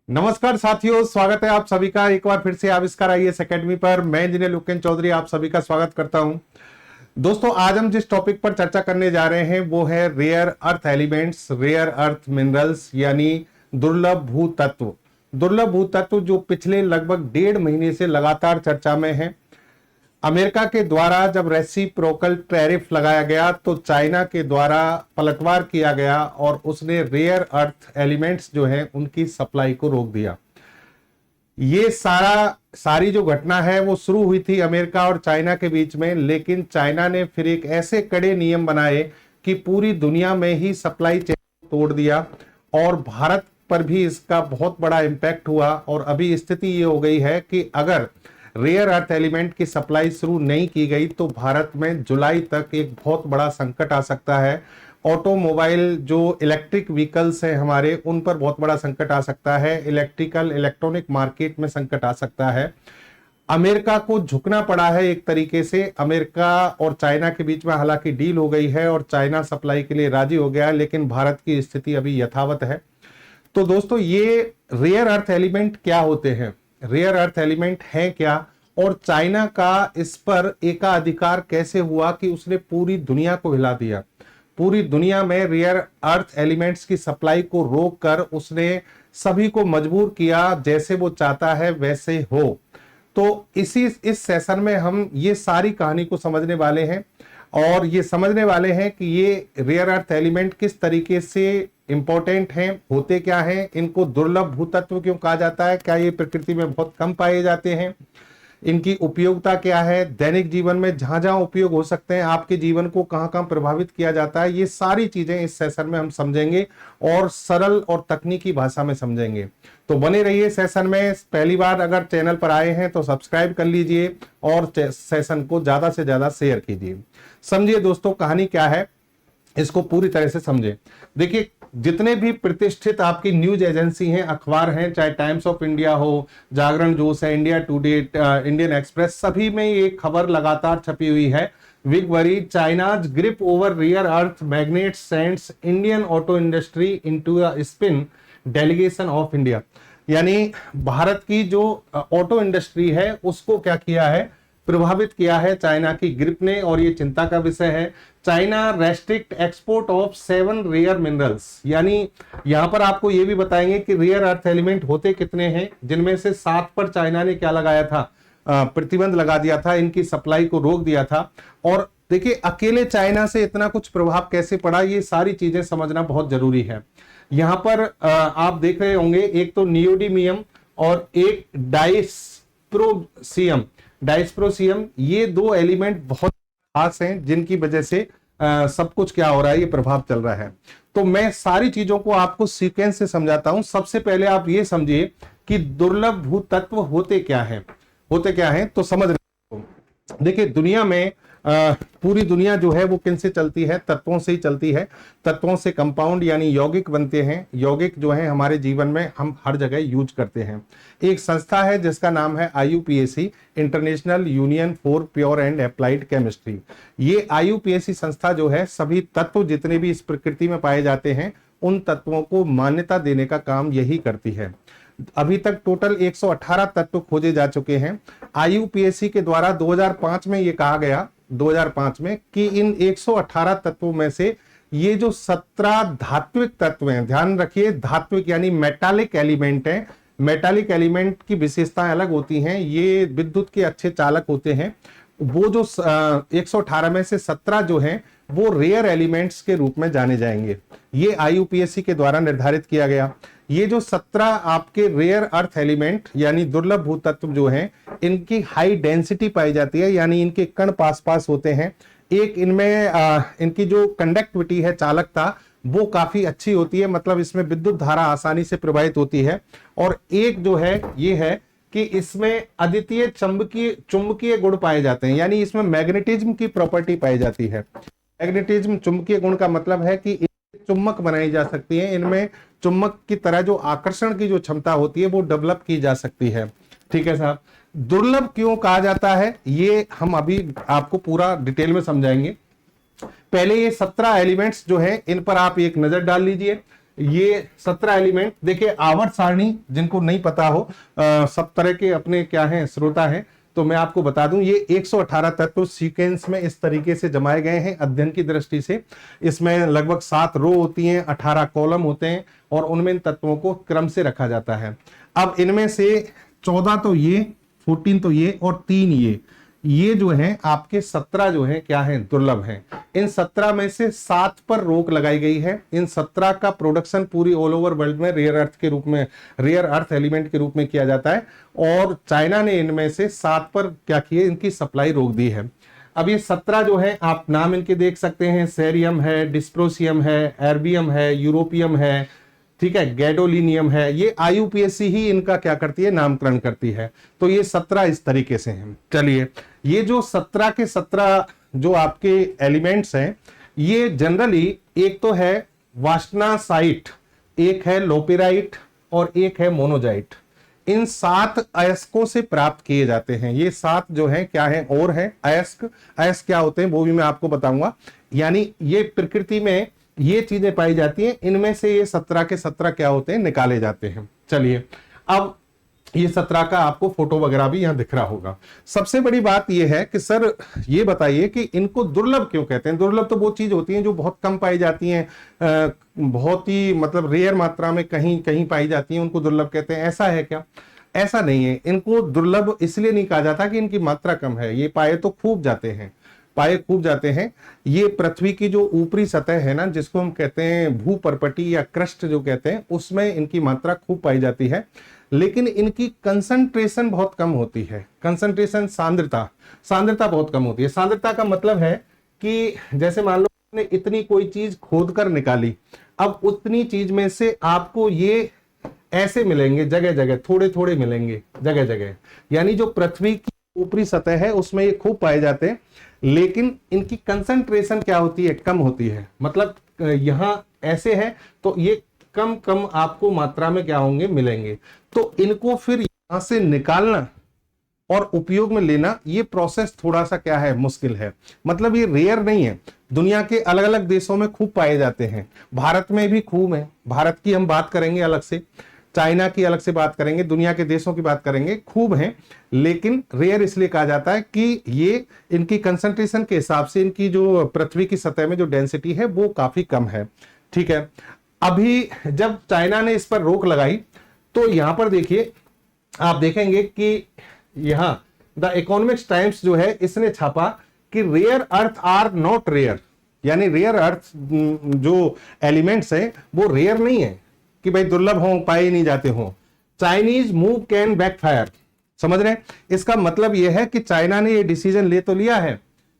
नमस्कार साथियों, स्वागत है आप सभी का एक बार फिर से आविष्कार आईएएस एकेडमी पर। मैं इंजीनियर लोकेन चौधरी आप सभी का स्वागत करता हूं। दोस्तों, आज हम जिस टॉपिक पर चर्चा करने जा रहे हैं वो है rare earth elements, rare earth minerals यानी दुर्लभ भू तत्व। दुर्लभ भू तत्व जो पिछले लगभग 1.5 महीने से लगातार चर्चा में है। अमेरिका के द्वारा जब रेसिप्रोकल टैरिफ लगाया गया तो चाइना के द्वारा पलटवार किया गया और उसने रेयर अर्थ एलिमेंट्स जो हैं उनकी सप्लाई को रोक दिया। ये सारी जो घटना है वो शुरू हुई थी अमेरिका और चाइना के बीच में, लेकिन चाइना ने फिर एक ऐसे कड़े नियम बनाए कि पूरी दुनिया में ही सप्लाई चेन तोड़ दिया और भारत पर भी इसका बहुत बड़ा इंपैक्ट हुआ। और अभी स्थिति ये हो गई है कि अगर रेयर अर्थ एलिमेंट की सप्लाई शुरू नहीं की गई तो भारत में जुलाई तक एक बहुत बड़ा संकट आ सकता है। ऑटोमोबाइल जो इलेक्ट्रिक व्हीकल्स हैं हमारे, उन पर बहुत बड़ा संकट आ सकता है। इलेक्ट्रॉनिक मार्केट में संकट आ सकता है। अमेरिका को झुकना पड़ा है एक तरीके से। अमेरिका और चाइना के बीच में हालांकि डील हो गई है और चाइना सप्लाई के लिए राजी हो गया है, लेकिन भारत की स्थिति अभी यथावत है। तो दोस्तों, ये रेयर अर्थ एलिमेंट क्या होते हैं, रेयर अर्थ एलिमेंट है क्या, और चाइना का इस पर एकाधिकार कैसे हुआ कि उसने पूरी दुनिया को हिला दिया। पूरी दुनिया में रेयर अर्थ एलिमेंट्स की सप्लाई को रोककर उसने सभी को मजबूर किया, जैसे वो चाहता है वैसे हो। तो इस सेशन में हम ये सारी कहानी को समझने वाले हैं और ये समझने वाले हैं कि ये रेयर अर्थ एलिमेंट किस तरीके से इंपॉर्टेंट हैं, होते क्या हैं, इनको दुर्लभ भूतत्व क्यों कहा जाता है, क्या ये प्रकृति में बहुत कम पाए जाते हैं, इनकी उपयोगिता क्या है, दैनिक जीवन में जहां जहां उपयोग हो सकते हैं, आपके जीवन को कहां कहां प्रभावित किया जाता है, ये सारी चीजें इस सेशन में हम समझेंगे और सरल और तकनीकी भाषा में समझेंगे। तो बने रहिए सेशन में। पहली बार अगर चैनल पर आए हैं तो सब्सक्राइब कर लीजिए और सेशन को ज्यादा से ज्यादा शेयर कीजिए। समझिए दोस्तों, कहानी क्या है, इसको पूरी तरह से समझे। देखिए, जितने भी प्रतिष्ठित आपकी न्यूज एजेंसी हैं, अखबार हैं, चाहे टाइम्स ऑफ इंडिया हो, जागरण जोश है, इंडिया टुडे, इंडियन एक्सप्रेस, सभी में ये खबर लगातार छपी हुई है। Big worry, China's grip over rear earth magnet sends Indian auto industry into a spin delegation of India. यानी भारत की जो ऑटो इंडस्ट्री है उसको क्या किया है, प्रभावित किया है चाइना की ग्रिप ने, और ये चिंता का विषय है। China restrict export of 7 rare minerals, यानी यहां पर आपको ये भी बताएंगे कि रेयर अर्थ एलिमेंट होते कितने हैं, जिनमें से 7 पर चाइना ने क्या लगाया था, प्रतिबंध लगा दिया था, इनकी सप्लाई को रोक दिया था। और देखिए, अकेले चाइना से इतना कुछ प्रभाव कैसे पड़ा, ये सारी चीजें समझना बहुत जरूरी है। यहां पर आप देख रहे होंगे, एक तो नियोडिमियम और एक डाइस्प्रोसियम, ये 2 एलिमेंट बहुत खास हैं जिनकी वजह से सब कुछ क्या हो रहा है, ये प्रभाव चल रहा है। तो मैं सारी चीजों को आपको सीक्वेंस से समझाता हूं। सबसे पहले आप ये समझिए कि दुर्लभ भू तत्व होते क्या हैं, तो समझ रहे हो। देखिए, दुनिया में पूरी दुनिया जो है वो किन से चलती है, तत्वों से ही चलती है। तत्वों से कंपाउंड यानी यौगिक बनते हैं। यौगिक जो है हमारे जीवन में हम हर जगह यूज करते हैं। एक संस्था है जिसका नाम है IUPAC, international union for pure and applied chemistry. ये IUPAC संस्था जो है सभी तत्व जितने भी इस प्रकृति में पाए जाते हैं उन तत्वों को मान्यता देने का काम यही करती है। अभी तक टोटल 118 तत्व खोजे जा चुके हैं। IUPAC के द्वारा 2005 में ये कहा गया, 2005 में, कि इन 118 तत्वों में से ये जो 17 धात्विक तत्व हैं, ध्यान रखिए, धात्विक यानी मेटालिक एलिमेंट है। मेटालिक एलिमेंट की विशेषताएं अलग होती हैं, ये विद्युत के अच्छे चालक होते हैं। वो जो 118 में से 17 जो हैं वो रेयर एलिमेंट्स के रूप में जाने जाएंगे। ये IUPAC के द्वारा निर्धारित किया गया। ये जो 17 आपके रेयर अर्थ एलिमेंट यानी दुर्लभ भूतत्व जो हैं, इनकी हाई डेंसिटी पाई जाती है, यानी इनके कण पास पास होते हैं। एक इनमें इनकी जो कंडक्टिविटी है, चालकता, वो काफी अच्छी होती है, मतलब इसमें विद्युत धारा आसानी से प्रवाहित होती है। और एक जो है ये है कि इसमें अद्वितीय चुंबकीय गुण पाए जाते हैं, यानी इसमें मैग्नेटिज्म की प्रॉपर्टी पाई जाती है। मैग्नेटिज्म, चुंबकीय गुण का मतलब है कि चुम्बक बनाई जा सकती है, इनमें चुम्बक की तरह जो आकर्षण की जो क्षमता होती है वो डेवलप की जा सकती है। ठीक है साहब। दुर्लभ क्यों कहा जाता है ये हम अभी आपको पूरा डिटेल में समझाएंगे। पहले ये 17 एलिमेंट्स जो है इन पर आप एक नजर डाल लीजिए। ये 17 एलिमेंट, देखिए आवर्त सारणी जिनको नहीं पता हो, सब तरह के अपने क्या है श्रोता हैं, तो मैं आपको बता दूं ये 118 तत्व सीक्वेंस में इस तरीके से जमाए गए हैं अध्ययन की दृष्टि से। इसमें लगभग 7 रो होती हैं, 18 कॉलम होते हैं और उनमें इन तत्वों को क्रम से रखा जाता है। अब इनमें से 14 तो ये, 14 तो ये और 3 ये जो है आपके 17 जो है क्या है दुर्लभ हैं। इन 17 में से 7 पर रोक लगाई गई है। इन 17 का प्रोडक्शन पूरी ऑल ओवर वर्ल्ड में रेयर अर्थ के रूप में, रेयर अर्थ एलिमेंट के रूप में किया जाता है और चाइना ने इनमें से 7 पर क्या किए, इनकी सप्लाई रोक दी है। अब ये 17 जो है आप नाम इनके देख सकते हैं, सेरियम है, डिस्प्रोसियम है, एर्बियम है, यूरोपियम है, ठीक है, गैडोलिनियम है। ये आईयूपीएससी ही इनका क्या करती है, नामकरण करती है। तो ये 17 इस तरीके से हैं। चलिए, ये जो 17 के 17 जो आपके एलिमेंट्स हैं, ये जनरली एक तो है वास्टनासाइट, एक है लोपेराइट और एक है मोनोजाइट। इन 7 अयस्कों से प्राप्त किए जाते हैं। ये 7 जो है क्या है और है अयस्क। अयस्क क्या होते हैं वो भी मैं आपको बताऊंगा। यानी ये प्रकृति में ये चीजें पाई जाती हैं, इनमें से ये 17 के 17 क्या होते हैं, निकाले जाते हैं। चलिए, अब ये 17 का आपको फोटो वगैरह भी यहां दिख रहा होगा। सबसे बड़ी बात ये है कि सर ये बताइए कि इनको दुर्लभ क्यों कहते हैं। दुर्लभ तो वो चीज होती है जो बहुत कम पाई जाती हैं, बहुत ही मतलब रेयर मात्रा में कहीं कहीं पाई जाती हैं, उनको दुर्लभ कहते हैं। ऐसा है क्या? ऐसा नहीं है। इनको दुर्लभ इसलिए नहीं कहा जाता कि इनकी मात्रा कम है, ये पाए तो खूब जाते हैं, पाए खूब जाते हैं। ये पृथ्वी की जो ऊपरी सतह है ना, जिसको हम कहते हैं भूपर्पटी या क्रस्ट जो कहते हैं, उसमें इनकी मात्रा खूब पाई जाती है, लेकिन इनकी कंसंट्रेशन बहुत कम होती है। कंसंट्रेशन, सांद्रता बहुत कम होती है। सांद्रता का मतलब है कि जैसे मान लो आपने इतनी कोई चीज खोद कर निकाली, अब उतनी चीज में से आपको ये ऐसे मिलेंगे जगह जगह, थोड़े थोड़े मिलेंगे जगह जगह। यानी जो पृथ्वी की ऊपरी सतह है उसमें ये खूब पाए जाते हैं, लेकिन इनकी कंसंट्रेशन क्या होती है, कम होती है। मतलब यहां ऐसे है तो ये कम कम आपको मात्रा में क्या होंगे, मिलेंगे। तो इनको फिर यहां से निकालना और उपयोग में लेना, ये प्रोसेस थोड़ा सा क्या है, मुश्किल है। मतलब ये रेयर नहीं है, दुनिया के अलग अलग देशों में खूब पाए जाते हैं। भारत में भी खूब है, भारत की हम बात करेंगे अलग से, चाइना की अलग से बात करेंगे, दुनिया के देशों की बात करेंगे, खूब हैं। लेकिन रेयर इसलिए कहा जाता है कि ये इनकी कंसंट्रेशन के हिसाब से इनकी जो पृथ्वी की सतह में जो डेंसिटी है वो काफी कम है। ठीक है, अभी जब चाइना ने इस पर रोक लगाई तो यहां पर देखिए, आप देखेंगे कि यहां द इकोनॉमिक्स टाइम्स जो है इसने छापा कि rare earth are not rare. यानी रेयर अर्थ जो एलिमेंट्स है वो रेयर नहीं है कि भाई दुर्लभ हो, पाए नहीं जाते हो। चाइनीज मूव कैन बैकफायर, समझ रहे हैं? इसका मतलब यह है कि चाइना ने ये डिसीजन ले तो लिया है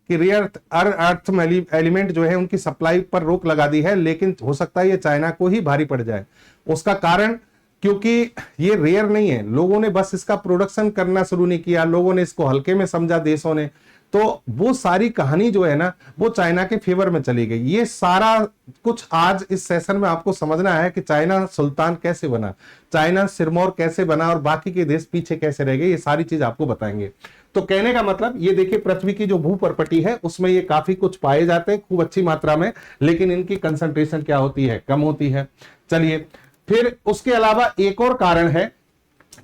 कि रेयर अर्थ एलिमेंट जो है उनकी सप्लाई पर रोक लगा दी है, लेकिन हो सकता है ये चाइना को ही भारी पड़ जाए। उसका कारण क्योंकि ये रेयर नहीं है, लोगों ने बस इसका प्रोडक्शन करना शुरू नहीं किया, लोगों ने इसको हल्के में समझा देशों ने, तो वो सारी कहानी जो है ना वो चाइना के फेवर में चली गई। ये सारा कुछ आज इस सेशन में आपको समझना है कि चाइना सुल्तान कैसे बना, चाइना सिरमौर कैसे बना और बाकी के देश पीछे कैसे रह गए, ये सारी चीज आपको बताएंगे। तो कहने का मतलब ये देखिए, पृथ्वी की जो भूपर्पटी है उसमें ये काफी कुछ पाए जाते हैं खूब अच्छी मात्रा में, लेकिन इनकी कंसंट्रेशन क्या होती है, कम होती है। चलिए, फिर उसके अलावा एक और कारण है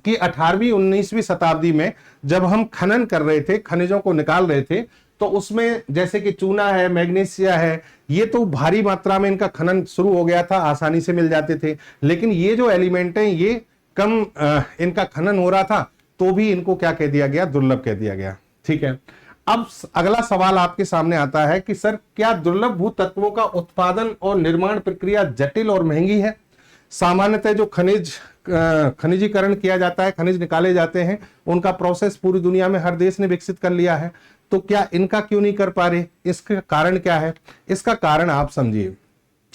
कि 18वीं 19वीं शताब्दी में जब हम खनन कर रहे थे, खनिजों को निकाल रहे थे, तो उसमें जैसे कि चूना है, मैग्नीशिया है, ये तो भारी मात्रा में इनका खनन शुरू हो गया था, आसानी से मिल जाते थे। लेकिन ये जो एलिमेंट हैं ये कम इनका खनन हो रहा था, तो भी इनको क्या कह दिया गया, दुर्लभ कह दिया गया। ठीक है, अब अगला सवाल आपके सामने आता है कि सर क्या दुर्लभ भू तत्वों का उत्पादन और निर्माण प्रक्रिया जटिल और महंगी है? सामान्यतः जो खनिजीकरण किया जाता है, खनिज निकाले जाते हैं, उनका प्रोसेस पूरी दुनिया में हर देश ने विकसित कर लिया है, तो क्या इनका क्यों नहीं कर पा रहे? इसका कारण क्या है? इसका कारण आप समझिए,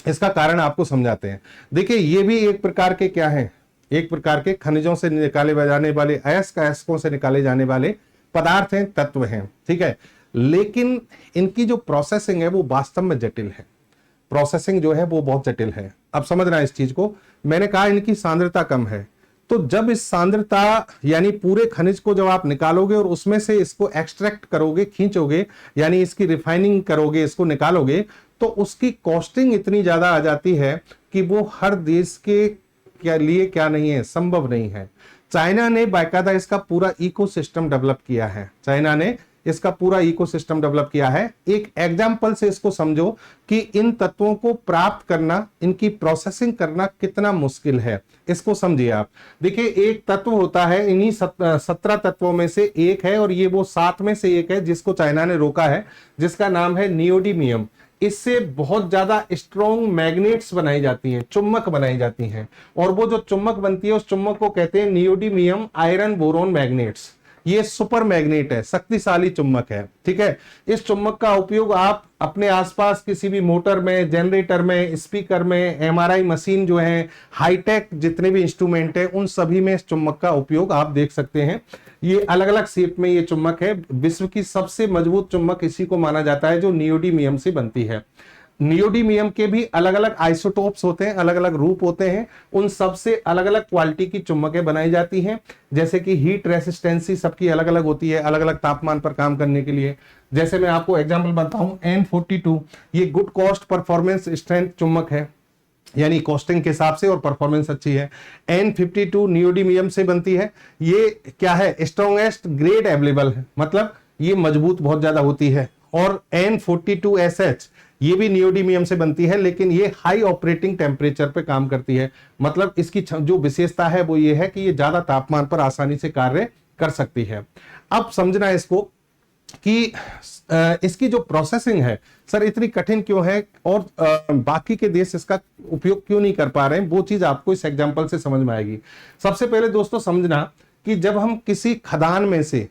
इसका कारण आपको समझाते हैं। देखिए, ये भी एक प्रकार के क्या है, एक प्रकार के खनिजों से निकाले जाने वाले अयस्कों से निकाले जाने वाले पदार्थ हैं, तत्व हैं। ठीक है, लेकिन इनकी जो प्रोसेसिंग है वो वास्तव में जटिल है। प्रोसेसिंग जो है वो बहुत जटिल है। अब समझना इस चीज को, मैंने कहा इनकी सांद्रता कम है, तो जब इस सांद्रता यानी पूरे खनिज को जब आप निकालोगे और उसमें से इसको एक्सट्रैक्ट करोगे, खींचोगे, यानी इसकी रिफाइनिंग करोगे, इसको निकालोगे, तो उसकी कॉस्टिंग इतनी ज्यादा आ जाती है, कि वो हर देश के लिए क्या नहीं है, संभव नहीं है। चाइना ने बाकायदा इसका पूरा इकोसिस्टम डेवलप किया है, चाइना ने इसका पूरा इकोसिस्टम डेवलप किया है। एक एग्जांपल से इसको समझो कि इन तत्वों को प्राप्त करना, इनकी प्रोसेसिंग करना कितना मुश्किल है, इसको समझिए आप। देखिए, एक तत्व होता है, इन्हीं 17 तत्वों में से एक है, और ये वो 7 में से एक है जिसको चाइना ने रोका है, जिसका नाम है नियोडिमियम। इससे बहुत ज्यादा स्ट्रॉन्ग मैग्नेट्स बनाई जाती हैं, चुम्बक बनाई जाती हैं, और वो जो चुम्बक बनती है उस चुम्बक को कहते हैं नियोडिमियम आयरन बोरोन मैग्नेट्स। ये सुपर मैग्नेट है, शक्तिशाली चुम्बक है, ठीक है। इस चुम्बक का उपयोग आप अपने आसपास किसी भी मोटर में, जनरेटर में, स्पीकर में, एमआरआई मशीन जो है, हाईटेक जितने भी इंस्ट्रूमेंट है, उन सभी में इस चुम्बक का उपयोग आप देख सकते हैं। ये अलग अलग शेप में ये चुम्बक है। विश्व की सबसे मजबूत चुम्बक इसी को माना जाता है, जो नियोडिमियम से बनती है। नियोडिमियम के भी अलग अलग आइसोटोप्स होते हैं, अलग अलग रूप होते हैं, उन सब से अलग अलग क्वालिटी की चुम्बकें बनाई जाती हैं। जैसे कि हीट रेसिस्टेंसी सबकी अलग अलग होती है, अलग अलग तापमान पर काम करने के लिए। जैसे मैं आपको एग्जांपल बताऊं, N42 ये गुड कॉस्ट परफॉर्मेंस स्ट्रेंथ चुम्बक है, यानी कॉस्टिंग के हिसाब से और परफॉर्मेंस अच्छी है। N52 नियोडिमियम से बनती है। ये क्या है, स्ट्रॉन्गेस्ट ग्रेड अवेलेबल है, मतलब ये मजबूत बहुत ज्यादा होती है। और N42SH ये भी नियोडिमियम से बनती है, लेकिन ये हाई ऑपरेटिंग टेम्परेचर पे काम करती है। मतलब इसकी जो विशेषता है वो ये है कि ये ज्यादा तापमान पर आसानी से कार्य कर सकती है। अब समझना इसको कि इसकी जो प्रोसेसिंग है सर इतनी कठिन क्यों है, और बाकी के देश इसका उपयोग क्यों नहीं कर पा रहे हैं, वो चीज आपको इस एग्जांपल से समझ में आएगी। सबसे पहले दोस्तों समझना कि जब हम किसी खदान में से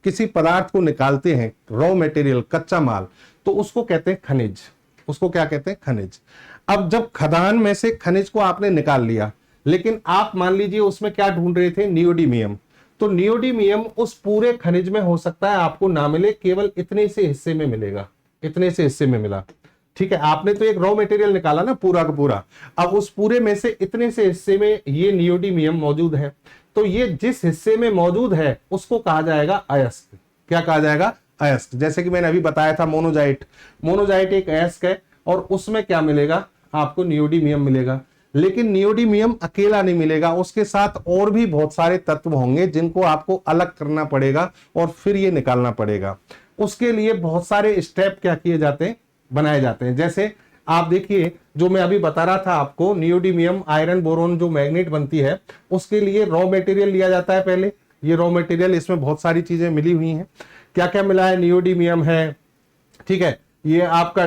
किसी पदार्थ को निकालते हैं, रॉ मटेरियल, कच्चा माल, तो उसको कहते हैं खनिज। उसको क्या कहते हैं, खनिज। अब जब खदान में से खनिज को आपने निकाल लिया, लेकिन आप मान लीजिए उसमें क्या ढूंढ रहे थे, नियोडिमियम। तो नियोडिमियम उस पूरे खनिज में हो सकता है आपको ना मिले, केवल इतने से हिस्से में मिलेगा, इतने से हिस्से में मिला, ठीक है। आपने तो एक रॉ मटेरियल निकाला ना पूरा का पूरा, अब उस पूरे में से इतने से हिस्से में ये नियोडिमियम मौजूद है। तो ये जिस हिस्से में मौजूद है उसको कहा जाएगा अयस्क। क्या कहा जाएगा, अयस्क। जैसे कि मैंने अभी बताया था मोनोजाइट, मोनोजाइट एक अयस्क है, और उसमें क्या मिलेगा आपको, नियोडिमियम मिलेगा। लेकिन नियोडिमियम अकेला नहीं मिलेगा, उसके साथ और भी बहुत सारे तत्व होंगे जिनको आपको अलग करना पड़ेगा और फिर ये निकालना पड़ेगा। उसके लिए बहुत सारे स्टेप क्या किए जाते हैं, बनाए जाते हैं। जैसे आप देखिए, जो मैं अभी बता रहा था आपको, नियोडिमियम आयरन बोरोन जो मैग्नेट बनती है, उसके लिए रॉ मटेरियल लिया जाता है पहले। ये रॉ मटेरियल, इसमें बहुत सारी चीजें मिली हुई हैं। क्या क्या मिला है, नियोडिमियम है, ठीक है, ये आपका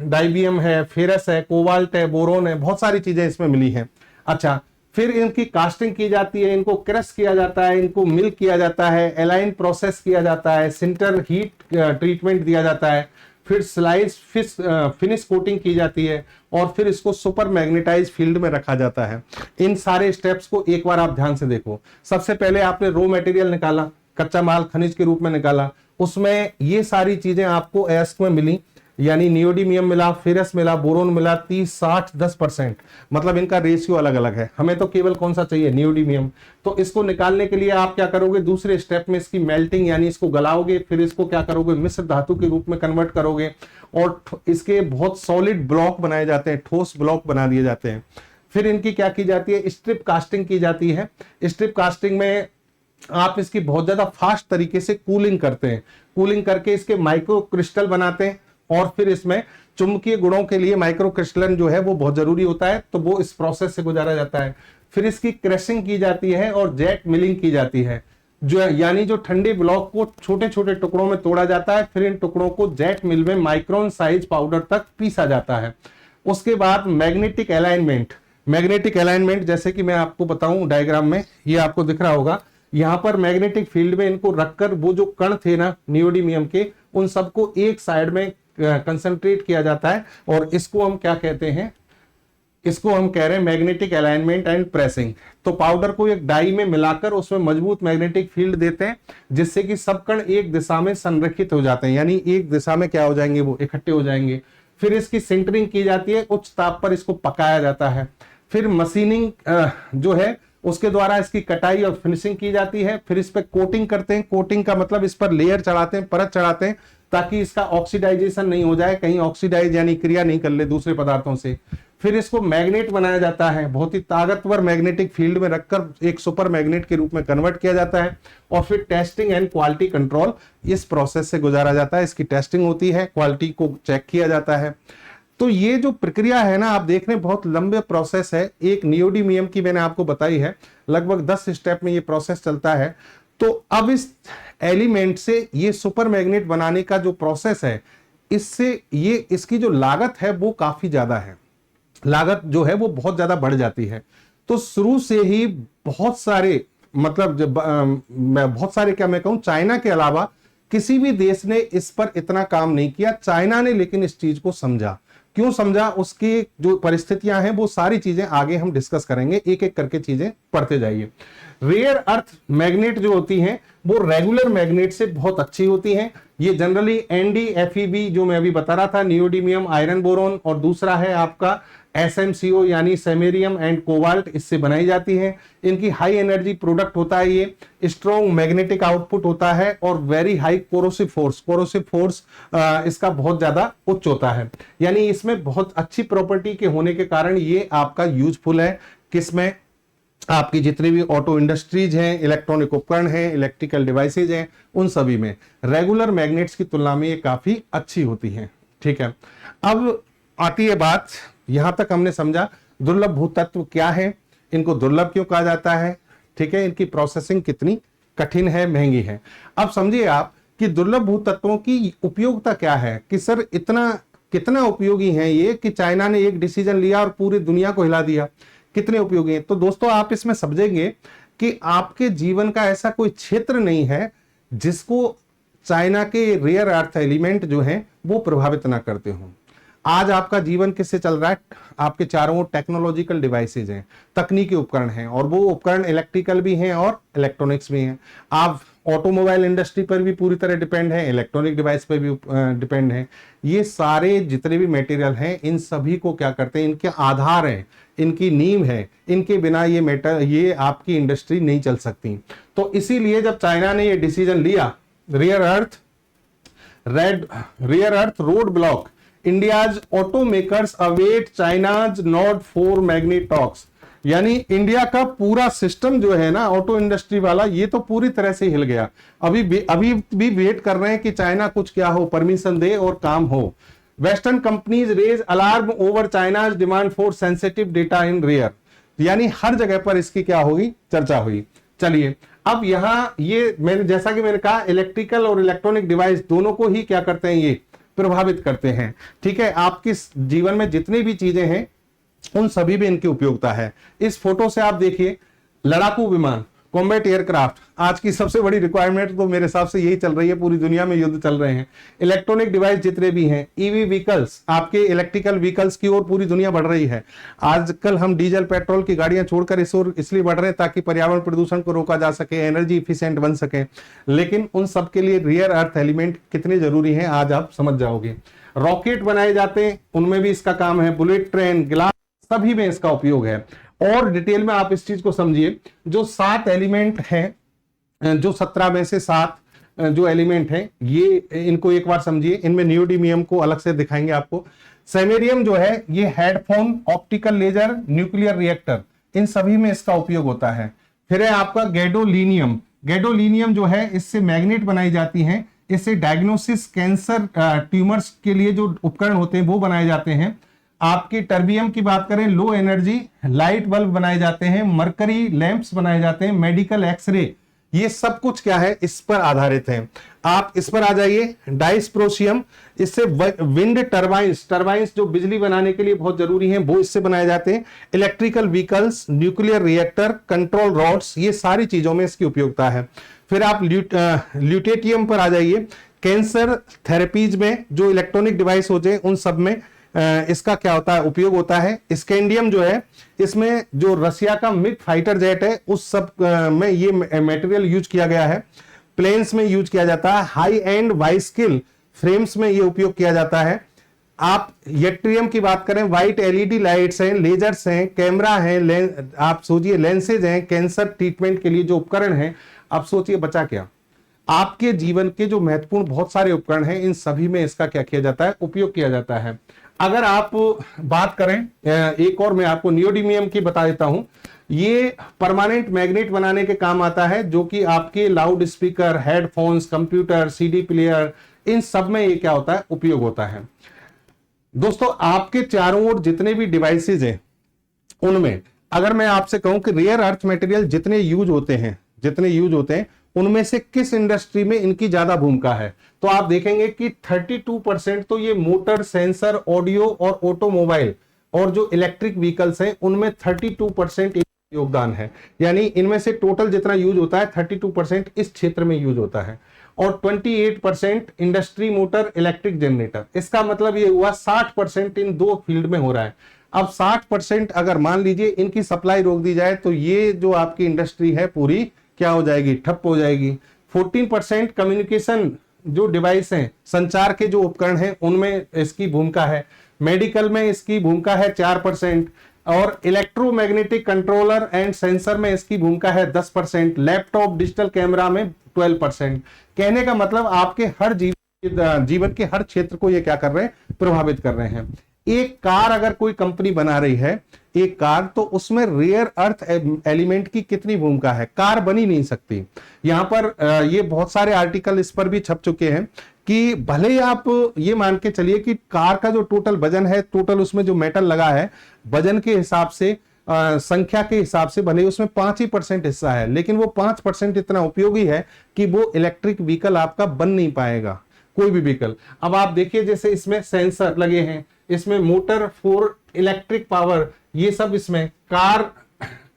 डाइबियम है, फेरस है, कोबाल्ट है, बोरोन है, बहुत सारी चीजें इसमें मिली हैं। अच्छा, फिर इनकी कास्टिंग की जाती है, इनको क्रश किया जाता है, इनको मिल किया जाता है, एलाइन प्रोसेस किया जाता है, सिंटर हीट ट्रीटमेंट दिया जाता है, फिर स्लाइस फिनिश कोटिंग की जाती है, और फिर इसको सुपर मैग्नेटाइज फील्ड में रखा जाता है। इन सारे स्टेप्स को एक बार आप ध्यान से देखो। सबसे पहले आपने रॉ मटेरियल निकाला, कच्चा माल खनिज के रूप में निकाला, उसमें ये सारी चीजें आपको अयस्क में मिली, यानी नियोडिमियम मिला, फेरस मिला, बोरोन मिला। 30, 60, 10%, मतलब इनका रेशियो अलग अलग है। हमें तो केवल कौन सा चाहिए, नियोडिमियम। तो इसको निकालने के लिए आप क्या करोगे, दूसरे स्टेप में इसकी मेल्टिंग, यानी इसको गलाओगे, फिर इसको क्या करोगे, मिश्र धातु के रूप में कन्वर्ट करोगे, और इसके बहुत सॉलिड ब्लॉक बनाए जाते हैं, ठोस ब्लॉक बना दिए जाते हैं। फिर इनकी क्या की जाती है, स्ट्रिप कास्टिंग की जाती है। स्ट्रिप कास्टिंग में आप इसकी बहुत ज्यादा फास्ट तरीके से कूलिंग करते हैं, कूलिंग करके इसके माइक्रो क्रिस्टल बनाते हैं, और फिर इसमें चुंबकीय गुणों के लिए माइक्रो क्रिस्टलन जो है वो बहुत जरूरी होता है, तो वो इस प्रोसेस से गुजारा जाता है। फिर इसकी क्रशिंग की जाती है और जेट मिलिंग की जाती है, जो यानी जो ठंडे ब्लॉक को छोटे छोटे टुकड़ों में तोड़ा जाता है, फिर इन टुकड़ों को जेट मिल में माइक्रोन साइज पाउडर तक पीसा जाता है। उसके बाद मैग्नेटिक अलाइनमेंट, मैग्नेटिक अलाइनमेंट जैसे कि मैं आपको बताऊं डायग्राम में, ये आपको दिख रहा होगा, यहां पर मैग्नेटिक फील्ड में इनको रखकर वो जो कण थे ना नियोडिमियम के, उन सबको एक साइड में कंसंट्रेट किया जाता है, और इसको हम क्या कहते हैं, इसको हम कह रहे हैं मैग्नेटिक अलाइनमेंट एंड प्रेसिंग। तो पाउडर को एक डाई में मिलाकर उसमें मजबूत मैग्नेटिक फील्ड देते हैं, जिससे कि सब कण एक दिशा में संरेखित हो जाते हैं, यानी एक दिशा में क्या हो जाएंगे, वो इकट्ठे हो जाएंगे। फिर इसकी सिंटरिंग की जाती है, उच्च ताप पर इसको पकाया जाता है। फिर मशीनिंग जो है उसके द्वारा इसकी कटाई और फिनिशिंग की जाती है। फिर इस पर कोटिंग करते हैं, कोटिंग का मतलब इस पर लेयर चढ़ाते हैं, परत चढ़ाते हैं, ताकि इसका ऑक्सीडाइजेशन नहीं हो जाए, कहीं ऑक्सीडाइज यानी क्रिया नहीं कर ले दूसरे पदार्थों से। फिर इसको मैग्नेट बनाया जाता है, बहुत ही ताकतवर मैग्नेटिक फील्ड में रखकर एक सुपर मैग्नेट के रूप में कन्वर्ट किया जाता है, और फिर टेस्टिंग एंड क्वालिटी कंट्रोल इस प्रोसेस से गुजारा जाता है। इसकी टेस्टिंग होती है, क्वालिटी को चेक किया जाता है। तो ये जो प्रक्रिया है ना, आप देख रहे हैं बहुत लंबे प्रोसेस है। एक नियोडीमियम की मैंने आपको बताई है, लगभग 10 स्टेप में ये प्रोसेस चलता है। तो अब इस एलिमेंट से ये सुपर मैग्नेट बनाने का जो प्रोसेस है, इससे ये इसकी जो लागत है वो काफी ज्यादा है, लागत जो है वो बहुत ज्यादा बढ़ जाती है। तो शुरू से ही बहुत सारे मतलब बहुत सारे क्या मैं कहूं, चाइना के अलावा किसी भी देश ने इस पर इतना काम नहीं किया। चाइना ने लेकिन इस चीज को समझा। क्यों समझा, उसकी जो परिस्थितियां हैं वो सारी चीजें आगे हम डिस्कस करेंगे, एक एक करके चीजें पढ़ते जाइए। रेयर अर्थ मैग्नेट जो होती हैं वो रेगुलर मैग्नेट से बहुत अच्छी होती हैं। ये जनरली NdFeB जो मैं अभी बता रहा था, नियोडीमियम आयरन बोरोन, और दूसरा है आपका SmCO यानी सेमेरियम एंड कोबाल्ट, इससे बनाई जाती है। इनकी हाई एनर्जी प्रोडक्ट होता है, ये स्ट्रॉन्ग मैग्नेटिक आउटपुट होता है और वेरी हाई कोरोसिव फोर्स इसका बहुत ज्यादा उच्च होता है। यानी इसमें बहुत अच्छी प्रॉपर्टी के होने के कारण ये आपका यूजफुल है। किसमें, आपकी जितनी भी ऑटो इंडस्ट्रीज हैं, इलेक्ट्रॉनिक उपकरण हैं, इलेक्ट्रिकल डिवाइसेज हैं, उन सभी में रेगुलर मैग्नेट्स की तुलना में ये काफी अच्छी होती हैं। ठीक है, अब आती है बात, यहां तक हमने समझा दुर्लभ भूतत्व क्या है, इनको दुर्लभ क्यों कहा जाता है, ठीक है, इनकी प्रोसेसिंग कितनी कठिन है, महंगी है। अब समझिए आप कि दुर्लभ भूतत्वों की उपयोगिता क्या है, कि सर इतना कितना उपयोगी है ये कि चाइना ने एक डिसीजन लिया और पूरी दुनिया को हिला दिया। कितने उपयोगी हैं? तो दोस्तों आप इसमें समझेंगे कि आपके जीवन का ऐसा कोई क्षेत्र नहीं है जिसको चाइना के रेयर अर्थ एलिमेंट जो हैं वो प्रभावित ना करते हों। आज आपका जीवन किससे चल रहा है? आपके चारों ओर टेक्नोलॉजिकल डिवाइसेज हैं, तकनीकी उपकरण हैं, और वो उपकरण इलेक्ट्रिकल भी हैं और इलेक्ट्रॉनिक्स भी हैं। आप ऑटोमोबाइल इंडस्ट्री पर भी पूरी तरह डिपेंड है, इलेक्ट्रॉनिक डिवाइस पर भी डिपेंड है। ये सारे जितने भी मटेरियल हैं, इन सभी को क्या करते हैं, इनके आधार हैं, इनकी नींव है, इनके बिना ये आपकी इंडस्ट्री नहीं चल सकती। तो इसीलिए जब चाइना ने ये डिसीजन लिया, rare earth road block, India's automakers await China's not 4 magnet talks, यानी इंडिया का पूरा सिस्टम जो है ना ऑटो इंडस्ट्री वाला, ये तो पूरी तरह से हिल गया। अभी भी वेट कर रहे हैं कि चाइना कुछ क्या हो, परमिशन दे और काम हो। Western companies raise alarm over China's demand for sensitive data in rare, यानी हर जगह पर इसकी क्या होगी, चर्चा हुई। चलिए अब यहां ये मैंने जैसा कि मैंने कहा, इलेक्ट्रिकल और इलेक्ट्रॉनिक डिवाइस दोनों को ही क्या करते हैं, ये प्रभावित करते हैं। ठीक है, आपके जीवन में जितनी भी चीजें हैं उन सभी में इनकी उपयोगिता है। इस फोटो से आप देखिए, लड़ाकू विमान, कॉम्बैट एयरक्राफ्ट, आज की सबसे बड़ी रिक्वायरमेंट तो मेरे हिसाब से यही चल रही है, पूरी दुनिया में युद्ध चल रहे हैं। इलेक्ट्रॉनिक डिवाइस जितने भी हैं, ईवी व्हीकल्स, आपके इलेक्ट्रिकल व्हीकल्स की ओर पूरी दुनिया बढ़ रही है। आजकल हम डीजल पेट्रोल की गाड़ियां छोड़कर इस ओर इसलिए बढ़ रहे हैं ताकि पर्यावरण प्रदूषण को रोका जा सके, एनर्जी इफिशिएंट बन सके। लेकिन उन सब के लिए रेयर अर्थ एलिमेंट कितने जरूरी हैं आज आप समझ जाओगे। रॉकेट बनाए जाते हैं, उनमें भी इसका काम है। बुलेट ट्रेन, ग्लास, सभी में इसका उपयोग है। और डिटेल में आप इस चीज को समझिए, जो 7 एलिमेंट हैं, जो 17 में से 7 जो एलिमेंट हैं, ये इनको एक बार समझिए। इनमें नियोडीमियम को अलग से दिखाएंगे आपको। सेमेरियम जो है ये headphone, optical laser, nuclear reactor, इन सभी में इसका उपयोग होता है। फिर है आपका गैडोलीनियम। गैडोलीनियम जो है, इससे मैग्नेट बनाई जाती हैं, इससे डायग्नोसिस, कैंसर, ट्यूमर्स के लिए जो उपकरण होते हैं वो बनाए जाते हैं। आपकी टर्बियम की बात करें, लो एनर्जी लाइट बल्ब बनाए जाते हैं, मरकरी लैंप्स बनाए जाते हैं, मेडिकल एक्सरे, ये सब कुछ क्या है, इस पर आधारित है। आप इस पर आ जाइए, डाइस्प्रोशियम, इससे विंड टर्बाइंस जो बिजली बनाने के लिए बहुत जरूरी हैं, वो इससे बनाए जाते हैं। Electrical vehicles, nuclear reactor, control rods, ये सारी चीजों में इसकी उपयोगिता है। फिर आप ल्यूटेटियम पर आ जाइए, कैंसर थेरेपीज में जो इलेक्ट्रॉनिक डिवाइस होते हैं उन सब में इसका क्या होता है, उपयोग होता है। स्कैंडियम जो है, इसमें जो रशिया का मिग फाइटर जेट है उस सब में ये मटेरियल यूज किया गया है। प्लेन्स में यूज किया जाता है। हाई एंड बाइस्किल फ्रेम्स में ये उपयोग किया जाता है। आप यट्रियम की बात करें, व्हाइट एलईडी लाइट्स हैं, लेजर्स हैं, कैमरा है, आप सोचिए लेंसेज हैं, कैंसर ट्रीटमेंट के लिए जो उपकरण हैं, आप सोचिए बचा क्या। आपके जीवन के जो महत्वपूर्ण बहुत सारे उपकरण हैं, इन सभी में इसका क्या किया जाता है, उपयोग किया जाता है। अगर आप बात करें, एक और मैं आपको नियोडीमियम की बता देता हूं। ये परमानेंट मैग्नेट बनाने के काम आता है, जो कि आपके loudspeaker, headphones, computer, CD player, इन सब में ये क्या होता है, उपयोग होता है। दोस्तों आपके चारों ओर जितने भी डिवाइसेज हैं उनमें अगर मैं आपसे कहूं कि रेयर अर्थ मटेरियल जितने यूज होते हैं उनमें से किस इंडस्ट्री में इनकी ज्यादा भूमिका है, तो आप देखेंगे कि 32% तो ये मोटर, सेंसर, ऑडियो और ऑटोमोबाइल और जो इलेक्ट्रिक व्हीकल्स हैं उनमें 32% योगदान है। यानी इनमें से टोटल जितना यूज होता है 32% इस क्षेत्र में यूज होता है और 28% इंडस्ट्री, मोटर, इलेक्ट्रिक जनरेटर। इसका मतलब ये हुआ 60% इन दो फील्ड में हो रहा है। अब 60% अगर मान लीजिए इनकी सप्लाई रोक दी जाए तो ये जो आपकी इंडस्ट्री है पूरी क्या हो जाएगी, ठप हो जाएगी। 14% कम्युनिकेशन जो डिवाइस हैं, संचार के जो उपकरण हैं उनमें इसकी भूमिका है। मेडिकल में इसकी भूमिका है 4% और इलेक्ट्रोमैग्नेटिक कंट्रोलर एंड सेंसर में इसकी भूमिका है 10%। लैपटॉप, डिजिटल कैमरा में 12%। कहने का मतलब आपके हर जीवन के हर क्षेत्र को ये क्या कर रहे हैं, प्रभावित कर रहे हैं। एक कार अगर कोई कंपनी बना रही है एक कार, तो उसमें रेयर अर्थ एलिमेंट की कितनी भूमिका है, कार बनी नहीं सकती। यहां पर ये बहुत सारे आर्टिकल इस पर भी छप चुके हैं कि भले ही आप ये मान के चलिए कि कार का जो टोटल वजन है, टोटल उसमें जो मेटल लगा है, वजन के हिसाब से, संख्या के हिसाब से भले उसमें 5% हिस्सा है, लेकिन वो 5% इतना उपयोगी है कि वो इलेक्ट्रिक व्हीकल आपका बन नहीं पाएगा, कोई भी व्हीकल। अब आप देखिए जैसे इसमें सेंसर लगे हैं, इसमें मोटर फॉर इलेक्ट्रिक पावर, ये सब इसमें कार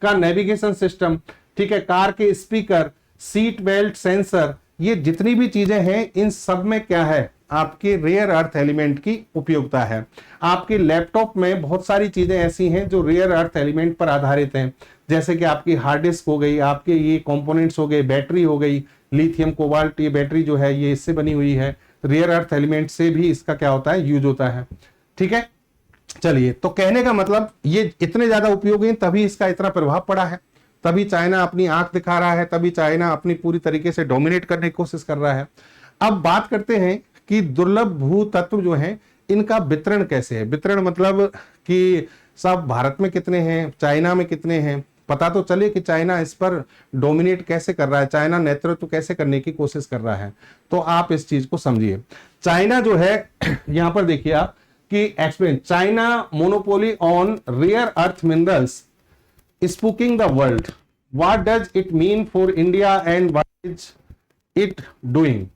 का नेविगेशन सिस्टम, ठीक है, कार के स्पीकर, सीट बेल्ट सेंसर, ये जितनी भी चीजें हैं इन सब में क्या है, आपके रेयर अर्थ एलिमेंट की उपयोगिता है। आपके लैपटॉप में बहुत सारी चीजें ऐसी हैं जो रेयर अर्थ एलिमेंट पर आधारित हैं, जैसे कि आपकी हार्ड डिस्क हो गई, आपके ये कंपोनेंट्स हो गए, बैटरी हो गई, लिथियम कोबाल्ट, ये बैटरी जो है ये इससे बनी हुई है, रेयर अर्थ एलिमेंट से भी इसका क्या होता है, यूज होता है। ठीक है, चलिए, तो कहने का मतलब ये इतने ज्यादा उपयोगी हैं तभी इसका इतना प्रभाव पड़ा है, तभी चाइना अपनी आंख दिखा रहा है, तभी चाइना अपनी पूरी तरीके से डोमिनेट करने की कोशिश कर रहा है। अब बात करते हैं कि दुर्लभ भू तत्व जो हैं इनका वितरण कैसे है। वितरण मतलब कि सब भारत में कितने हैं, चाइना में कितने हैं, पता तो चले कि चाइना इस पर डोमिनेट कैसे कर रहा है, चाइना नेतृत्व कैसे करने की कोशिश कर रहा है। तो आप इस चीज को समझिए। चाइना जो है यहां पर देखिए आप कि explain, China monopoly on rare earth minerals spooking the world, what does it mean for India and what is it doing.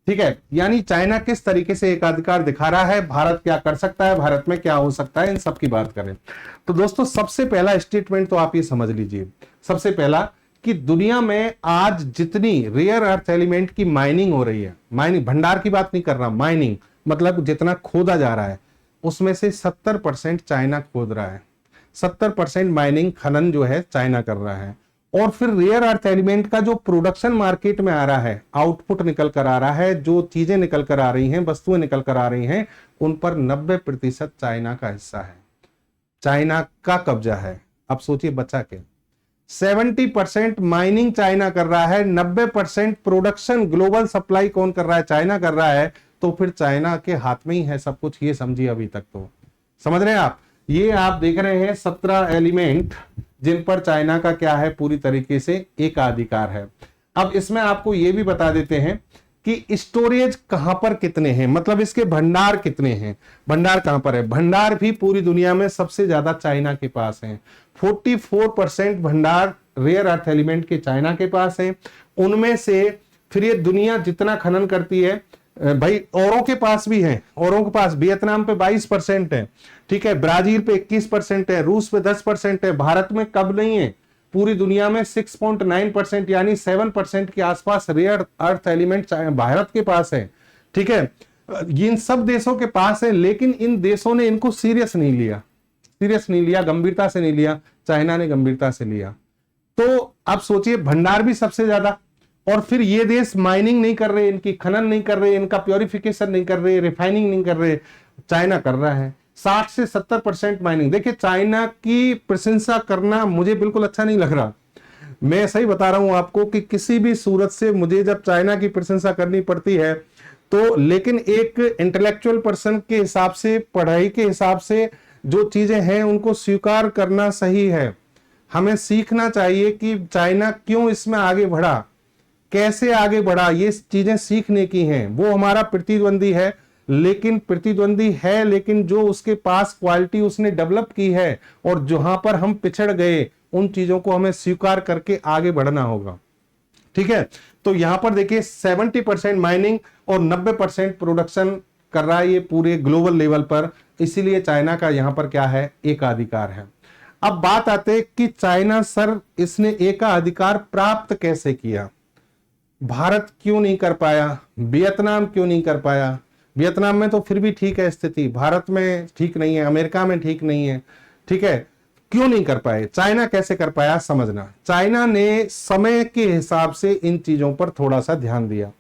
ठीक है, यानी चाइना किस तरीके से एकाधिकार दिखा रहा है, भारत क्या कर सकता है, भारत में क्या हो सकता है, इन सब की बात करें तो दोस्तों सबसे पहला स्टेटमेंट तो आप ये समझ लीजिए, सबसे पहला कि दुनिया में आज जितनी रेयर अर्थ एलिमेंट की माइनिंग हो रही है, माइनिंग भंडार की बात नहीं कर रहा, माइनिंग मतलब जितना खोदा जा रहा है, उसमें से 70% चाइना खोद रहा है। 70% माइनिंग, खनन जो है चाइना कर रहा है। और फिर रेयर अर्थ एलिमेंट का जो प्रोडक्शन मार्केट में आ रहा है, आउटपुट निकल कर आ रहा है, जो चीजें निकल कर आ रही हैं, वस्तुएं निकल कर आ रही हैं, उन पर 90% चाइना का हिस्सा है, चाइना का कब्जा है। अब सोचिए बचा के 70% माइनिंग चाइना कर रहा है, 90% प्रोडक्शन, ग्लोबल सप्लाई कौन कर रहा है, चाइना कर रहा है। तो फिर चाइना के हाथ में ही है सब कुछ, ये समझिए। अभी तक तो समझ रहे हैं आप, ये आप देख रहे हैं 17 एलिमेंट जिन पर चाइना का क्या है, पूरी तरीके से एकाधिकार है। अब इसमें आपको ये भी बता देते हैं कि स्टोरेज कहां पर कितने हैं, मतलब इसके भंडार कितने हैं, भंडार कहां पर है। भंडार भी पूरी दुनिया में सबसे ज्यादा चाइना के पास है। 44% भंडार रेयर अर्थ एलिमेंट के चाइना के पास है। उनमें से फिर ये दुनिया जितना खनन करती है भाई, औरों के पास भी है, औरों के पास वियतनाम पे 22% है, ठीक है, ब्राजील पे 21% है, रूस पे 10% है, भारत में कब नहीं है, पूरी दुनिया में 6.9% यानी 7% के आसपास रेयर अर्थ एलिमेंट भारत के पास है। ठीक है, इन सब देशों के पास है, लेकिन इन देशों ने इनको सीरियस नहीं लिया, गंभीरता से नहीं लिया। चाइना ने गंभीरता से लिया। तो अब सोचिए, भंडार भी सबसे ज्यादा, और फिर ये देश माइनिंग नहीं कर रहे, इनकी खनन नहीं कर रहे, इनका प्योरिफिकेशन नहीं कर रहे, रिफाइनिंग नहीं कर रहे, चाइना कर रहा है। 60 से 70% माइनिंग। देखिए, चाइना की प्रशंसा करना मुझे बिल्कुल अच्छा नहीं लग रहा, मैं सही बता रहा हूं आपको कि किसी भी सूरत से मुझे जब चाइना की प्रशंसा करनी पड़ती है तो लेकिन एक इंटेलेक्चुअल पर्सन के हिसाब से, पढ़ाई के हिसाब से जो चीजें हैं उनको स्वीकार करना सही है। हमें सीखना चाहिए कि चाइना क्यों इसमें आगे बढ़ा, कैसे आगे बढ़ा, ये चीजें सीखने की हैं। वो हमारा प्रतिद्वंदी है, लेकिन जो उसके पास क्वालिटी उसने डेवलप की है और जहां पर हम पिछड़ गए, उन चीजों को हमें स्वीकार करके आगे बढ़ना होगा। ठीक है, तो यहां पर देखिए 70% माइनिंग और 90% प्रोडक्शन कर रहा है ये पूरे ग्लोबल लेवल पर, इसीलिए चाइना का यहां पर क्या है, एकाधिकार है। अब बात आते कि चाइना सर इसने एकाधिकार प्राप्त कैसे किया, भारत क्यों नहीं कर पाया, वियतनाम क्यों नहीं कर पाया। वियतनाम में तो फिर भी ठीक है स्थिति, भारत में ठीक नहीं है, अमेरिका में ठीक नहीं है, ठीक है, क्यों नहीं कर पाए, चाइना कैसे कर पाया समझना। चाइना ने समय के हिसाब से इन चीजों पर थोड़ा सा ध्यान दिया।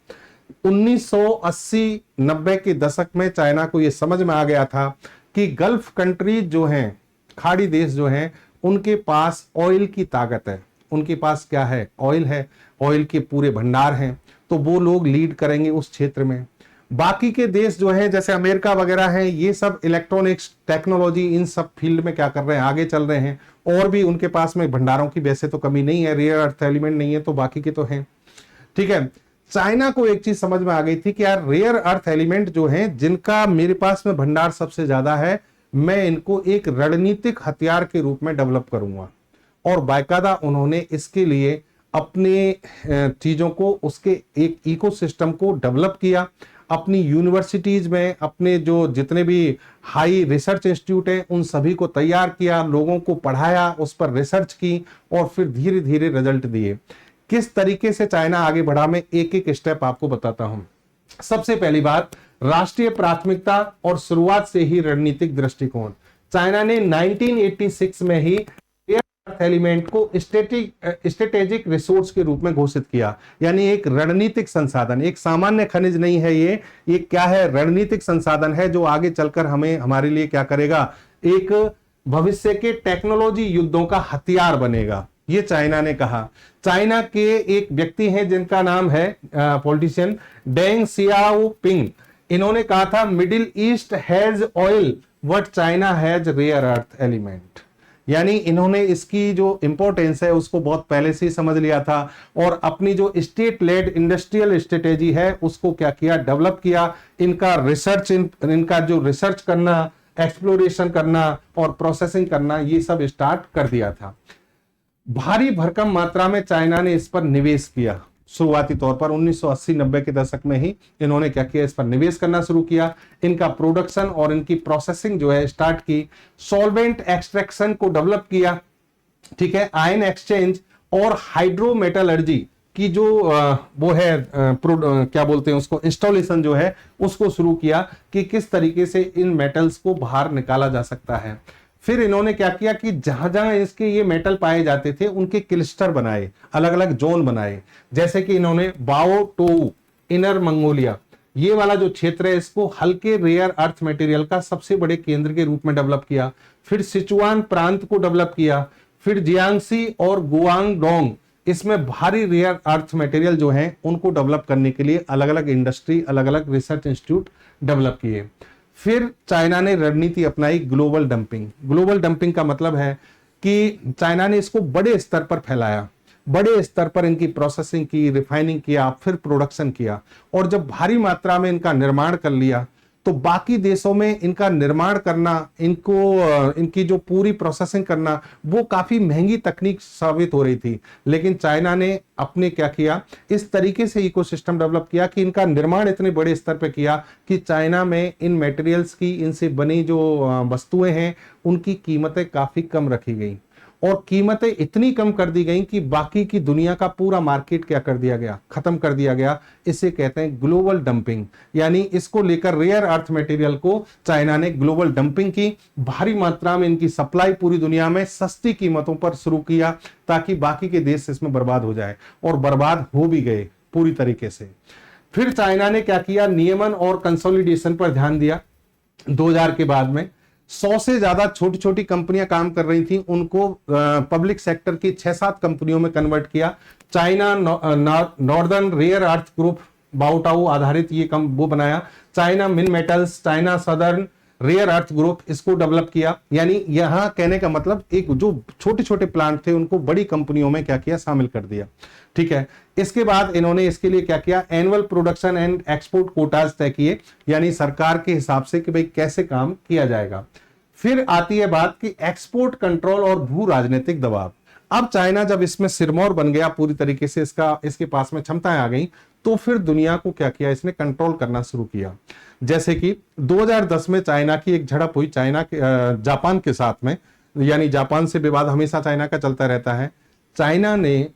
1980-90 के दशक में चाइना को यह समझ में आ गया था कि गल्फ कंट्रीज जो हैं, खाड़ी देश जो हैं, उनके पास ऑयल की ताकत है, उनके पास क्या है, ऑयल है, ऑयल के पूरे भंडार हैं, तो वो लोग लीड करेंगे उस क्षेत्र में। बाकी के देश जो हैं जैसे अमेरिका वगैरह हैं, ये सब इलेक्ट्रॉनिक्स टेक्नोलॉजी इन सब फील्ड में क्या कर रहे हैं, आगे चल रहे हैं, और भी उनके पास में भंडारों की वैसे तो कमी नहीं है, रेयर अर्थ एलिमेंट नहीं है तो बाकी के तो हैं। ठीक है, चाइना को एक चीज समझ में आ गई थी कि यार रेयर अर्थ एलिमेंट जो हैं, जिनका मेरे पास में भंडार सबसे ज्यादा है, मैं इनको एक रणनीतिक हथियार के रूप में डेवलप करूंगा। और बाकायदा उन्होंने इसके लिए अपने चीजों को, उसके एक इकोसिस्टम को डेवलप किया। अपनी यूनिवर्सिटीज में अपने जो जितने भी हाई रिसर्च इंस्टीट्यूट हैं उन सभी को तैयार किया, लोगों को पढ़ाया, उस पर रिसर्च की और फिर धीरे धीरे रिजल्ट दिए। किस तरीके से चाइना आगे बढ़ा, मैं एक एक स्टेप आपको बताता हूं। सबसे पहली बात, राष्ट्रीय प्राथमिकता और शुरुआत से ही रणनीतिक दृष्टिकोण। चाइना ने 1986 में ही अर्थ एलिमेंट को स्ट्रेटेजिक रिसोर्स के रूप में घोषित किया, यानी एक रणनीतिक संसाधन, एक सामान्य खनिज नहीं है ये क्या है, रणनीतिक संसाधन है जो आगे चलकर हमें, हमारे लिए क्या करेगा, एक भविष्य के टेक्नोलॉजी युद्धों का हथियार बनेगा, ये चाइना ने कहा। चाइना के एक व्यक्ति हैं जिनका नाम है पॉलिटिशियन डेंग सियाओपिंग, इन्होंने कहा था Middle East has oil what China has rare earth element, यानी इन्होंने इसकी जो इंपॉर्टेंस है उसको बहुत पहले से ही समझ लिया था और अपनी जो स्टेट लेड इंडस्ट्रियल स्ट्रेटेजी है उसको क्या किया, डेवलप किया। इनका रिसर्च, इनका जो रिसर्च करना, एक्सप्लोरेशन करना और प्रोसेसिंग करना, ये सब स्टार्ट कर दिया था। भारी भरकम मात्रा में चाइना ने इस पर निवेश किया। शुरुआती तौर पर 1980-90 के दशक में ही इन्होंने क्या किया, इस पर निवेश करना शुरू किया। इनका प्रोडक्शन और इनकी प्रोसेसिंग जो है स्टार्ट की, सॉल्वेंट एक्सट्रैक्शन को डेवलप किया, ठीक है, आयन एक्सचेंज और हाइड्रोमेटलर्जी की जो वो है क्या बोलते हैं उसको, इंस्टॉलेशन जो है उसको शुरू किया कि किस तरीके से इन मेटल्स को बाहर निकाला जा सकता है। फिर इन्होंने क्या किया कि जहां जहां इसके ये मेटल पाए जाते थे उनके क्लस्टर बनाए, अलग अलग जोन बनाए, जैसे कि इन्होंने बाओ टोऊ, इनर मंगोलिया, ये वाला जो क्षेत्र है इसको हल्के रेयर अर्थ मटेरियल का सबसे बड़े केंद्र के रूप में डेवलप किया। फिर सिचुआन प्रांत को डेवलप किया। फिर जियांगसी और गुआंगडोंग, इसमें भारी रेयर अर्थ मटेरियल जो है उनको डेवलप करने के लिए अलग अलग इंडस्ट्री, अलग अलग रिसर्च इंस्टीट्यूट डेवलप किए। फिर चाइना ने रणनीति अपनाई ग्लोबल डंपिंग। ग्लोबल डंपिंग का मतलब है कि चाइना ने इसको बड़े स्तर पर फैलाया, बड़े स्तर पर इनकी प्रोसेसिंग की, रिफाइनिंग किया, फिर प्रोडक्शन किया और जब भारी मात्रा में इनका निर्माण कर लिया तो बाकी देशों में इनका निर्माण करना, इनकी जो पूरी प्रोसेसिंग करना, वो काफी महंगी तकनीक साबित हो रही थी। लेकिन चाइना ने अपने क्या किया, इस तरीके से इकोसिस्टम डेवलप किया कि इनका निर्माण इतने बड़े स्तर पर किया कि चाइना में इन मटेरियल्स की, इनसे बनी जो वस्तुएं हैं उनकी कीमतें काफी कम रखी गई और कीमतें इतनी कम कर दी गई कि बाकी की दुनिया का पूरा मार्केट क्या कर दिया गया, खत्म कर दिया गया। इसे कहते हैं ग्लोबल डंपिंग, यानी इसको लेकर रेयर अर्थ मटेरियल को चाइना ने ग्लोबल डंपिंग की, भारी मात्रा में इनकी सप्लाई पूरी दुनिया में सस्ती कीमतों पर शुरू किया ताकि बाकी के देश इसमें बर्बाद हो जाए, और बर्बाद हो भी गए पूरी तरीके से। फिर चाइना ने क्या किया, नियमन और कंसोलिडेशन पर ध्यान दिया। 2000 के बाद में 100 से ज्यादा छोटी छोटी कंपनियां काम कर रही थी, उनको पब्लिक सेक्टर की 6-7 कंपनियों में कन्वर्ट किया। China northern rare earth group Baotou आधारित ये कम वो बनाया। China Minmetals, China southern rare earth group, इसको डेवलप किया। यानी यहां कहने का मतलब एक जो छोटे छोटे प्लांट थे उनको बड़ी कंपनियों में क्या किया, शामिल कर दिया। ठीक है, इसके बाद इन्होंने इसके लिए क्या किया, annual production and export Kota's तय किए, यानी सरकार के हिसाब से कि भाई कैसे काम किया जाएगा। फिर आती है बात कि एक्सपोर्ट कंट्रोल और भू राजनीतिक दबाव। अब चाइना जब इसमें सिरमौर बन गया पूरी तरीके से, इसके पास में क्षमताएं आ गई, तो फिर दुनिया को क्या किया, इसने कंट्रोल करना शुरू किया। जैसे कि 2010 में चाइना की एक झड़प हुई जापान के साथ में, यानी जापान से विवाद हमेशा चाइना का चलता रहता है। चाइना ने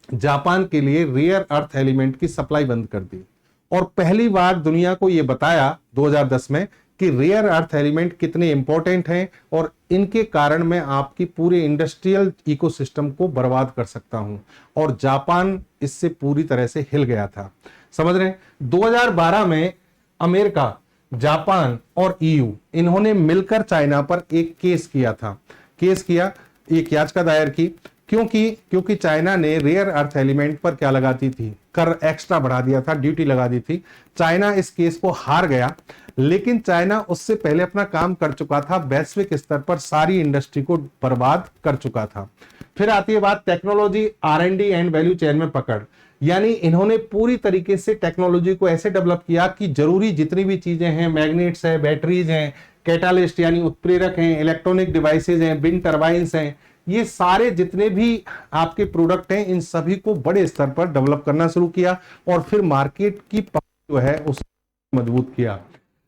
जापान के लिए रेयर अर्थ एलिमेंट की सप्लाई बंद कर दी और पहली बार दुनिया को यह बताया 2010 में कि रेयर अर्थ एलिमेंट कितने इंपॉर्टेंट हैं और इनके कारण मैं आपकी पूरे इंडस्ट्रियल इकोसिस्टम को बर्बाद कर सकता हूं। और जापान इससे पूरी तरह से हिल गया था, समझ रहे हैं। 2012 में अमेरिका, जापान और ईयू इन्होंने मिलकर चाइना पर एक केस किया, एक याचिका दायर की। क्योंकि चाइना ने रेयर अर्थ एलिमेंट पर क्या लगाती थी, कर एक्स्ट्रा बढ़ा दिया था, ड्यूटी लगा दी थी। चाइना इस केस को हार गया, लेकिन चाइना उससे पहले अपना काम कर चुका था, वैश्विक स्तर पर सारी इंडस्ट्री को बर्बाद कर चुका था। फिर आती है बात technology, R&D and value chain में पकड़। यानी इन्होंने पूरी तरीके से टेक्नोलॉजी को ऐसे डेवलप किया कि जरूरी जितनी भी चीजें हैं, मैग्नेट्स है, बैटरीज हैं, कैटालिस्ट यानी उत्प्रेरक हैं, इलेक्ट्रॉनिक डिवाइसेज हैं, विंड टर्बाइंस हैं, ये सारे जितने भी आपके प्रोडक्ट हैं, इन सभी को बड़े स्तर पर डेवलप करना शुरू किया और फिर मार्केट की पकड़ जो है उसको मजबूत किया।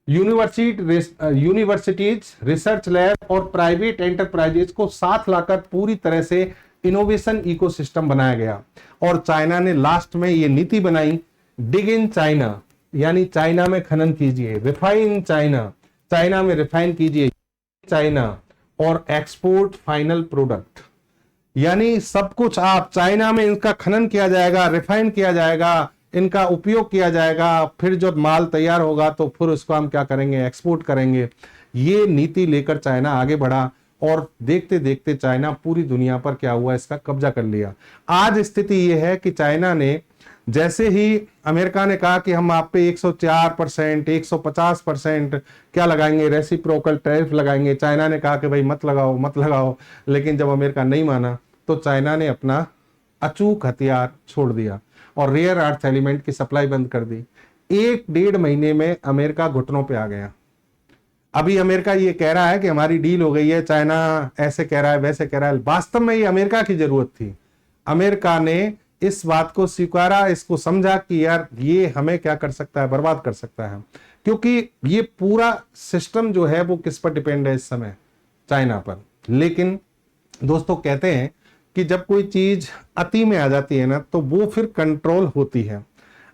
यूनिवर्सिटीज, रिसर्च लैब और प्राइवेट एंटरप्राइजेज को साथ लाकर पूरी तरह से इनोवेशन इकोसिस्टम बनाया गया। और चाइना ने लास्ट में ये नीति बनाई, डिग इन चाइना, यानी चाइना में खनन कीजिए, रिफाइन चाइना, चाइना में रिफाइन कीजिए चाइना, और एक्सपोर्ट फाइनल प्रोडक्ट। यानी सब कुछ आप चाइना में इनका खनन किया जाएगा, रिफाइन किया जाएगा, इनका उपयोग किया जाएगा, फिर जब माल तैयार होगा तो फिर उसको हम क्या करेंगे, एक्सपोर्ट करेंगे। ये नीति लेकर चाइना आगे बढ़ा और देखते देखते चाइना पूरी दुनिया पर क्या हुआ, इसका कब्जा कर लिया। आज स्थिति यह है कि चाइना ने, जैसे ही अमेरिका ने कहा कि हम आप पे 104%, 150% क्या लगाएंगे, रेसिप्रोकल टैरिफ लगाएंगे, चाइना ने कहा कि भाई मत लगाओ। लेकिन जब अमेरिका नहीं माना तो चाइना ने अपना अचूक हथियार छोड़ दिया और रेयर अर्थ एलिमेंट की सप्लाई बंद कर दी। 1-1.5 महीने में अमेरिका घुटनों पे आ गया। अभी अमेरिका ये कह रहा है कि हमारी डील हो गई है, चाइना ऐसे कह रहा है, वैसे कह रहा है। वास्तव में ये अमेरिका की जरूरत थी। अमेरिका ने इस बात को स्वीकारा, इसको समझा कि यार ये हमें क्या कर सकता है, बर्बाद कर सकता है। क्योंकि ये पूरा सिस्टम जो है वो किस पर डिपेंड है इस समय, चाइना पर। लेकिन दोस्तों कहते हैं कि जब कोई चीज अति में आ जाती है ना, तो वो फिर कंट्रोल होती है।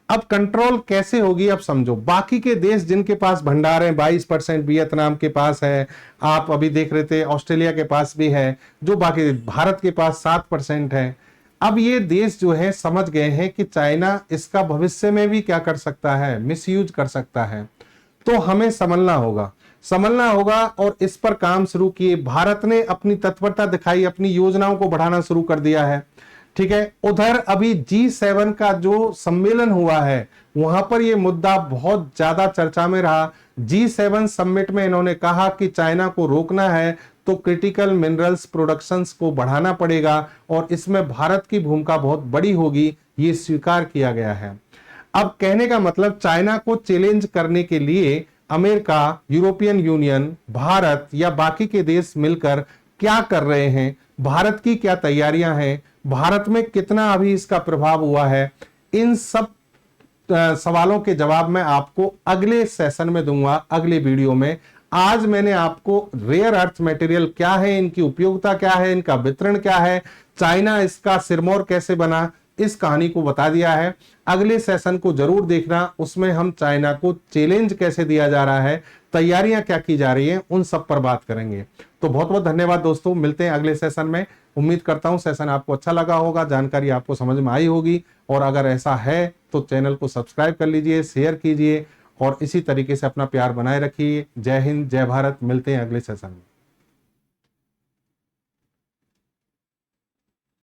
अब कंट्रोल कैसे होगी, अब समझो। बाकी के देश जिनके पास भंडार है, 22% वियतनाम के पास है, आप अभी देख रहे थे ऑस्ट्रेलिया के पास भी है, जो बाकी भारत के पास 7% है। अब ये देश जो है समझ गए हैं कि चाइना इसका भविष्य में भी क्या कर सकता है, मिसयूज कर सकता है। तो हमें संभलना होगा और इस पर काम शुरू किए। भारत ने अपनी तत्परता दिखाई, अपनी योजनाओं को बढ़ाना शुरू कर दिया है। ठीक है, उधर अभी G7 का जो सम्मेलन हुआ है, वहां पर यह मुद्दा बहुत ज्यादा चर्चा में रहा। G7 समिट में इन्होंने कहा कि चाइना को रोकना है तो क्रिटिकल मिनरल्स प्रोडक्शंस को बढ़ाना पड़ेगा और इसमें भारत की भूमिका बहुत बड़ी होगी, ये स्वीकार किया गया है। अब कहने का मतलब, चाइना को चैलेंज करने के लिए अमेरिका, यूरोपियन यूनियन, भारत या बाकी के देश मिलकर क्या कर रहे हैं, भारत की क्या तैयारियां हैं, भारत में कितना अभी इसका प्रभाव हुआ है, इन सब सवालों के जवाब मैं आपको अगले सेशन में दूंगा, अगले वीडियो में। आज मैंने आपको रेयर अर्थ मटेरियल क्या है, इनकी उपयोगिता क्या है, इनका वितरण क्या है, चाइना इसका सिरमौर कैसे बना, इस कहानी को बता दिया है। अगले सेशन को जरूर देखना, उसमें हम चाइना को चैलेंज कैसे दिया जा रहा है, तैयारियां क्या की जा रही हैं, उन सब पर बात करेंगे। तो बहुत बहुत धन्यवाद दोस्तों, मिलते हैं अगले सेशन में। उम्मीद करता हूं सेशन आपको अच्छा लगा होगा, जानकारी आपको समझ में आई होगी, और अगर ऐसा है तो चैनल को सब्सक्राइब कर लीजिए, शेयर कीजिए और इसी तरीके से अपना प्यार बनाए रखिए। जय हिंद, जय भारत। मिलते हैं अगले सेशन में।